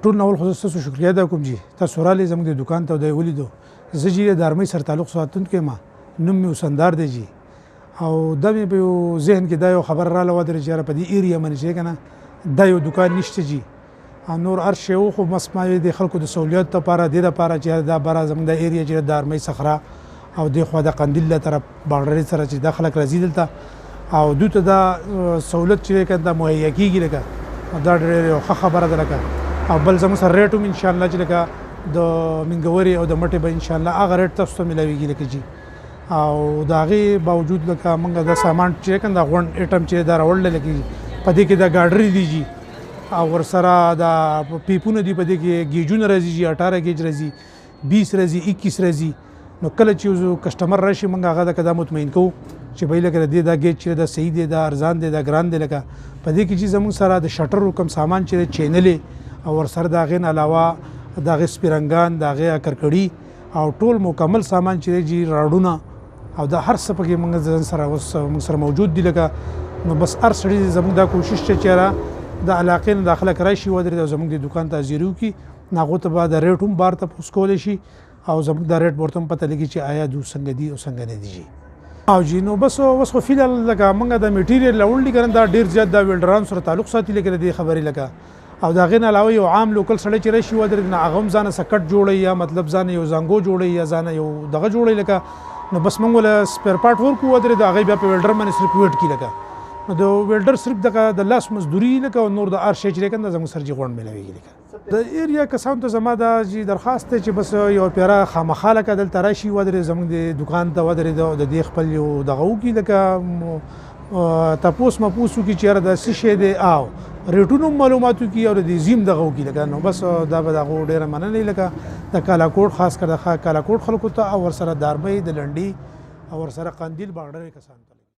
ټول نو خو تاسو شکریا ادا کوم جی تاسو رالی زموږ د دکان ته د ولیدو زه چې د ارمۍ سره تعلق ساتونکی ما نوم مې وسندار دی جی او دا مې په ذهن کې دا یو خبر راله ودرې چې په دې ایریا باندې چې کنه دا یو دکان نشته جی نور هر شی خو مسمای د خلکو د سہولیت لپاره د لپاره چې دا بار زموږ د ایریا چې د ارمۍ صخره او د خو د قندیل طرف باغړې سره چې د خلک راځي دلته او دوی ته دا سہولت چې کنه مهیا کیږي لکه دا ډېر ښه خبره ده لکه او بل زموږ سره ریټ هم ان شاء الله چې لکه د منګوري او د مټې به ان شاء الله هغه ریټ تاسو ته ملاویږي لکه جی او د هغې باوجود لکه موږ د سامان چې کنه د غونډ ایټم چې دا راوړل لکه په دې کې د ګاډري دي جی او ورسره د پیپونه دي په دې کې ګیجونه راځي جی 18 ګیج راځي 20 راځي 21 راځي نو کله چې کسٹمر راشي موږ هغه د قدم مطمئن کوو چې به لکه دې دا ګیج چې دا صحیح دی دا ارزان دی دا ګران دی لکه په دې کې چې زموږ سره د شټر کوم سامان چې چینلې او ورسره د هغې نه علاوه د هغې سپرنګان د هغې کرکړي او ټول مکمل سامان چې دی جی راډونه او دا هر څه پکې موږ سره اوس موږ سره موجود دي لکه نو بس هر سړي زموږ دا کوشش چې چېرې د علاقې نه داخله راشي ودرېد او زموږ د دکان ته حاضري وکړي نو هغو ته به د ریټ هم بار تپوس کولی شي او زموږ دا ریټ ورته هم پته لګي چې آیا دوی څنګه دي او څنګه نه دي جی او جی نو بس اوس خو فیلحال لکه موږ د میټیریل راوړل دي که نه دا ډېر زیات د ویلډرانو سره تعلق ساتي لکه د دې خبرې لکه او د هغې نه علاوه یو عام لوکل سړی چې راشي ودرېد نه هغه هم ځانه سکټ جوړوي یا مطلب ځانه یو زنګو جوړوي یا ځانه یو دغه جوړوي لکه نو بس موږ له سپیر پارټ ورکو ودرېد هغې بیا په ویلډر باندې صرف ویټ کړي لکه نو د ویلډر صرف دغه د لاس مزدوري لکه او نور د هر شی چې کنه زموږ سره جي غونډ ملاویږي لکه د ایریا کسانو ته زما دا جی درخواست دی چې بس یو پیرا خامخا لکه دلته راشي ودرېد زموږ د دکان ته ودرېد د دې خپل یو دغه وکړي لکه تپوس مپوس وکړي چې یاره دا څه شی دی او ریټونو معلوماتو کې او د زیم دغه وکړي لکه نو بس دا به دغه ډېره مننه لکه د کالاکوټ خاص کر د کالاکوټ خلکو ته او ورسره د ارمۍ د لنډي او ورسره قندیل باغړی کسانو ته